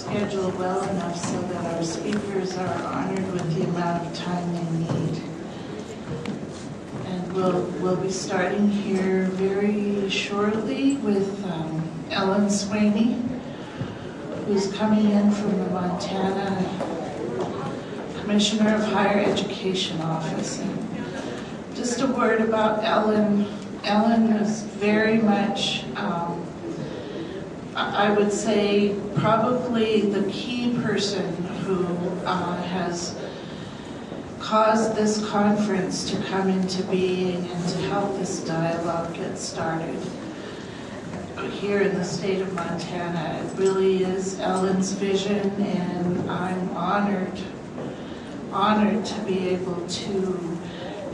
schedule well enough so that our speakers are honored with the amount of time they need. And we'll be starting here very shortly with Ellen Swaney, who's coming in from the Montana Commissioner of Higher Education Office. And just a word about Ellen. Ellen is very much, I would say, probably the key person who has caused this conference to come into being and to help this dialogue get started here in the state of Montana. It really is Ellen's vision, and I'm honored to be able to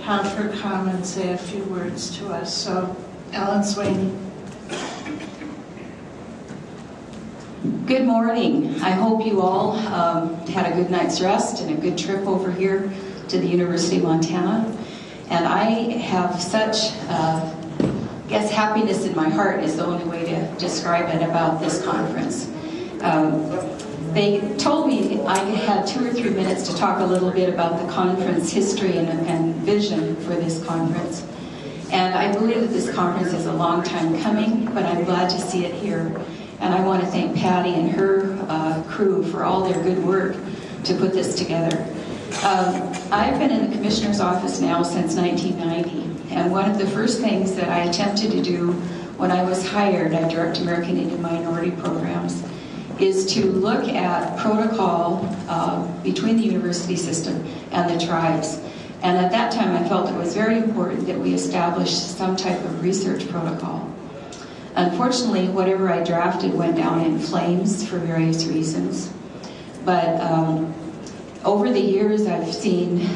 have her come and say a few words to us. So, Ellen Swaney. Good morning. I hope you all had a good night's rest and a good trip over here to the University of Montana. And I have such, happiness in my heart is the only way to describe it about this conference. They told me I had 2 or 3 minutes to talk a little bit about the conference history and vision for this conference. And I believe that this conference is a long time coming, but I'm glad to see it here. And I want to thank Patty and her crew for all their good work to put this together. I've been in the Commissioner's office now since 1990, and one of the first things that I attempted to do when I was hired, I direct American Indian Minority Programs, is to look at protocol between the university system and the tribes. And at that time I felt it was very important that we establish some type of research protocol. Unfortunately, whatever I drafted went down in flames for various reasons. But over the years, I've seen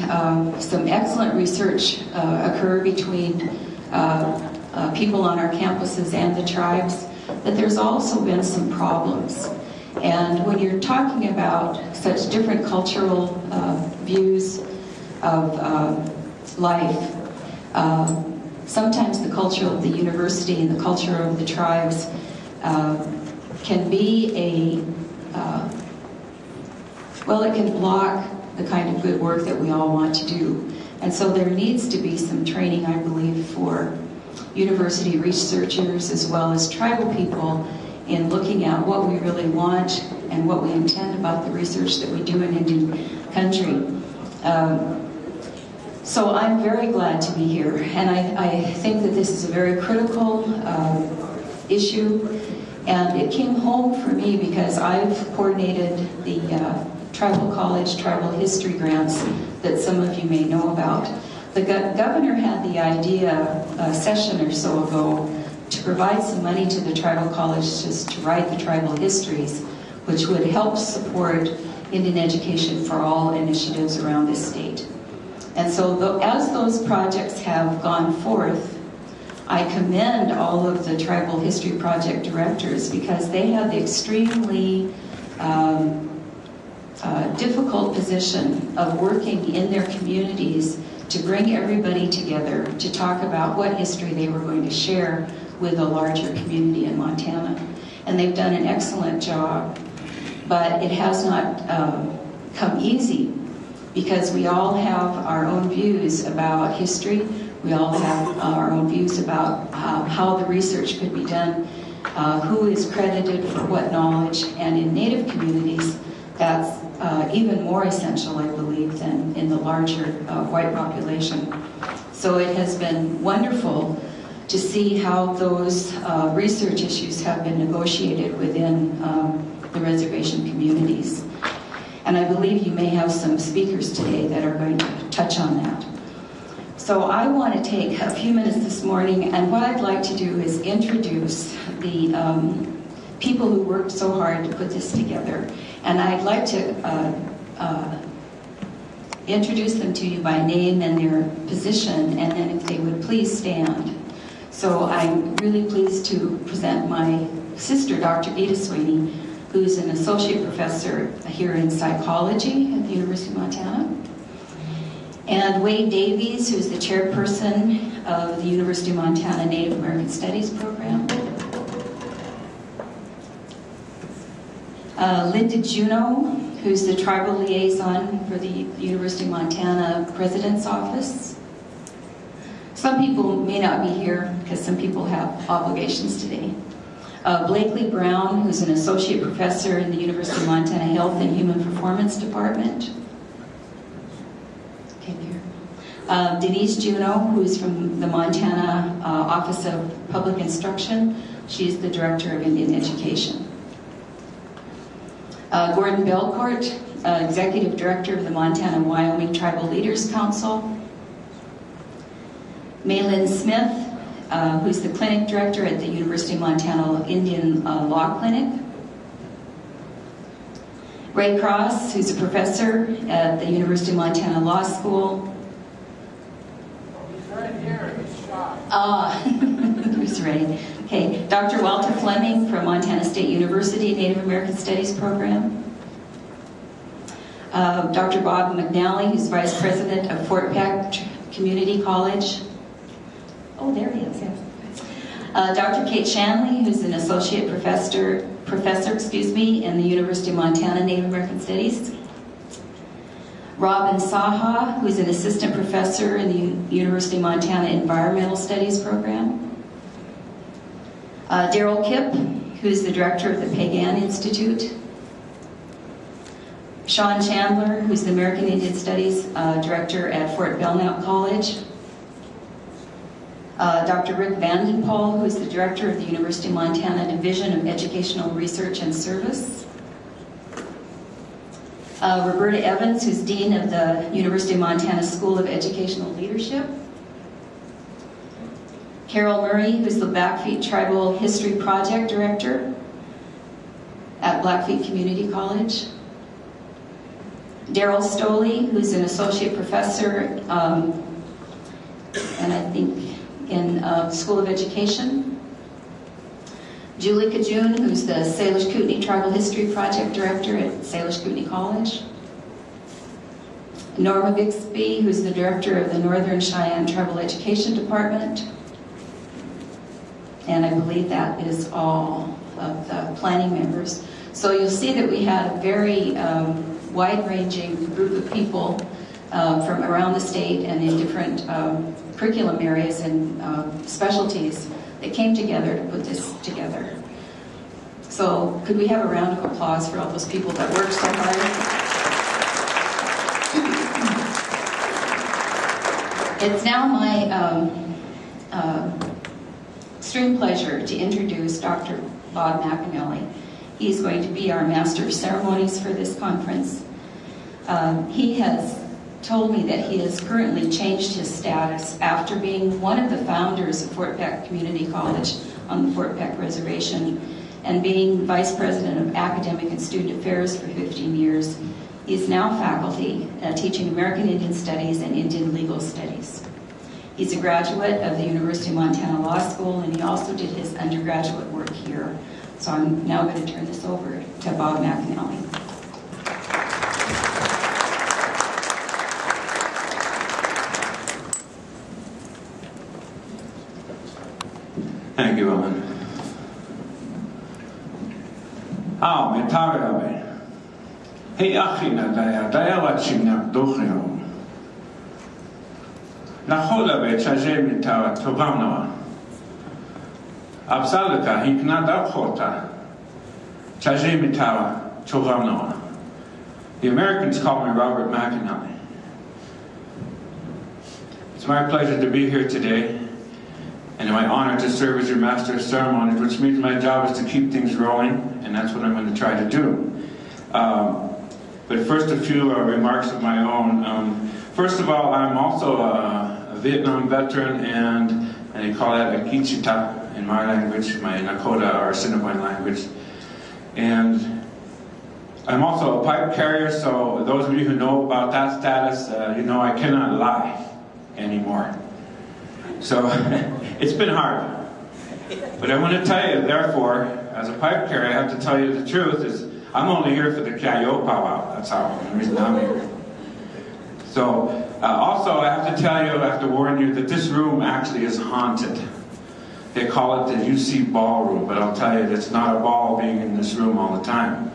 some excellent research occur between people on our campuses and the tribes, but there's also been some problems. And when you're talking about such different cultural views of life, sometimes the culture of the university and the culture of the tribes can be it can block the kind of good work that we all want to do. And so there needs to be some training, I believe, for university researchers as well as tribal people in looking at what we really want and what we intend about the research that we do in Indian country. So I'm very glad to be here, and I think that this is a very critical issue, and it came home for me because I've coordinated the Tribal College Tribal History grants that some of you may know about. The governor had the idea a session or so ago to provide some money to the tribal colleges to write the tribal histories, which would help support Indian education for all initiatives around this state. And so as those projects have gone forth, I commend all of the Tribal History Project directors because they have the extremely difficult position of working in their communities to bring everybody together to talk about what history they were going to share with a larger community in Montana. And they've done an excellent job, but it has not come easy because we all have our own views about history. We all have our own views about how the research could be done, who is credited for what knowledge, and in Native communities, that's even more essential, I believe, than in the larger white population. So it has been wonderful to see how those research issues have been negotiated within the reservation communities. And I believe you may have some speakers today that are going to touch on that. So I want to take a few minutes this morning, and what I'd like to do is introduce the people who worked so hard to put this together. And I'd like to introduce them to you by name and their position, and then if they would please stand. So I'm really pleased to present my sister, Dr. Vida Sweeney, who's an associate professor here in psychology at the University of Montana. And Wade Davies, who's the chairperson of the University of Montana Native American Studies program. Linda Juneau, who's the tribal liaison for the University of Montana President's Office. Some people may not be here because some people have obligations today. Blakely Brown, who's an associate professor in the University of Montana Health and Human Performance Department. Okay, here. Denise Juneau, who's from the Montana Office of Public Instruction. She's the Director of Indian Education. Gordon Belcourt, Executive Director of the Montana-Wyoming Tribal Leaders Council. Maylin Smith, who's the Clinic Director at the University of Montana Indian Law Clinic. Ray Cross, who's a professor at the University of Montana Law School. He's right here, he's shot. There's Ray. Okay, Dr. Walter Fleming from Montana State University Native American Studies Program. Dr. Bob McNally, who's Vice President of Fort Peck Community College. Oh, there he is, yes. Dr. Kate Shanley, who's an Associate Professor in the University of Montana Native American Studies. Robin Saha, who's an Assistant Professor in the University of Montana Environmental Studies Program. Daryl Kipp, who's the Director of the Pagan Institute. Sean Chandler, who's the American Indian Studies Director at Fort Belknap College. Dr. Rick Vandenpoel, who's the Director of the University of Montana Division of Educational Research and Service. Roberta Evans, who's Dean of the University of Montana School of Educational Leadership. Carol Murray, who's the Blackfeet Tribal History Project Director at Blackfeet Community College. Daryl Stoley, who's an Associate Professor, and I think in School of Education. Julie Kajun, who's the Salish Kootenai Tribal History Project Director at Salish Kootenai College. Norma Bixby, who's the Director of the Northern Cheyenne Tribal Education Department. And I believe that is all of the planning members. So you'll see that we had a very wide-ranging group of people from around the state and in different curriculum areas and specialties that came together to put this together. So could we have a round of applause for all those people that worked so hard? It's now my extreme pleasure to introduce Dr. Bob McAnally. He's going to be our Master of Ceremonies for this conference. He has told me that he has currently changed his status after being one of the founders of Fort Peck Community College on the Fort Peck Reservation and being Vice President of Academic and Student Affairs for 15 years. He is now faculty teaching American Indian Studies and Indian Legal Studies. He's a graduate of the University of Montana Law School, and he also did his undergraduate work here. So I'm now going to turn this over to Bob McAnally. Thank you, Ellen. Metarabe. Hey, Achina, Daya Wachina, Duchio. Nacholabe, Chaje Mitawa, Tobanoa. Absalika, Hiknada Hota. Chaje Mitawa, Tobanoa. The Americans call me Robert McAnally. It's my pleasure to be here today, and my honor to serve as your Master of Ceremonies, which means my job is to keep things rolling, and that's what I'm going to try to do. But first, a few remarks of my own. First of all, I'm also a Vietnam veteran, and they call that a Kichita in my language, my Nakota or Assiniboine language. And I'm also a pipe carrier, so those of you who know about that status, you know I cannot lie anymore. So it's been hard. But I want to tell you, therefore, as a pipe carrier, I have to tell you the truth is I'm only here for the Kyo powwow. That's the reason I'm here. So also I have to tell you, I have to warn you that this room actually is haunted. They call it the UC ballroom, but I'll tell you it's not a ball being in this room all the time.